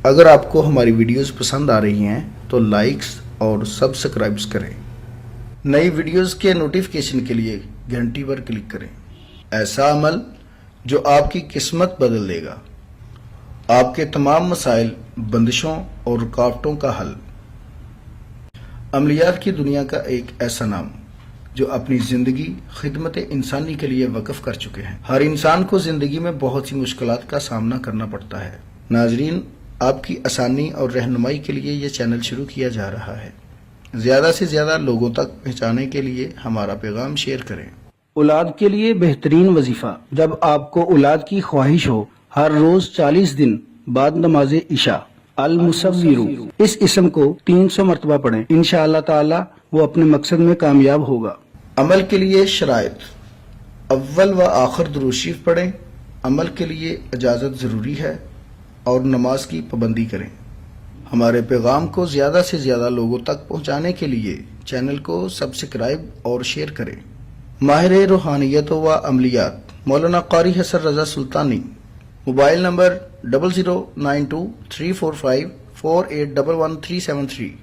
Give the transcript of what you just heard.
اگر آپ کو ہماری ویڈیوز پسند آ رہی ہیں تو لائکس اور سبسکرائبز کریں۔ نئی ویڈیوز کے نوٹیفیکیشن کے لیے گھنٹی پر کلک کریں۔ ایسا عمل جو آپ کی قسمت بدل دے گا، آپ کے تمام مسائل، بندشوں اور رکاوٹوں کا حل۔ عملیات کی دنیا کا ایک ایسا نام جو اپنی زندگی خدمت انسانی کے لیے وقف کر چکے ہیں۔ ہر انسان کو زندگی میں بہت سی مشکلات کا سامنا کرنا پڑتا ہے۔ ناظرین، آپ کی آسانی اور رہنمائی کے لیے یہ چینل شروع کیا جا رہا ہے۔ زیادہ سے زیادہ لوگوں تک پہنچانے کے لیے ہمارا پیغام شیئر کریں۔ اولاد کے لیے بہترین وظیفہ۔ جب آپ کو اولاد کی خواہش ہو، ہر روز 40 دن بعد نماز عشاء المصور اس اسم کو 300 مرتبہ پڑھیں، انشاءاللہ تعالی وہ اپنے مقصد میں کامیاب ہوگا۔ عمل کے لیے شرائط: اول و آخر درود شریف پڑھیں۔ عمل کے لیے اجازت ضروری ہے اور نماز کی پابندی کریں۔ ہمارے پیغام کو زیادہ سے زیادہ لوگوں تک پہنچانے کے لیے چینل کو سبسکرائب اور شیئر کریں۔ ماہر روحانیت و عملیات مولانا قاری حسن رضا سلطانی، موبائل نمبر 00923454811373۔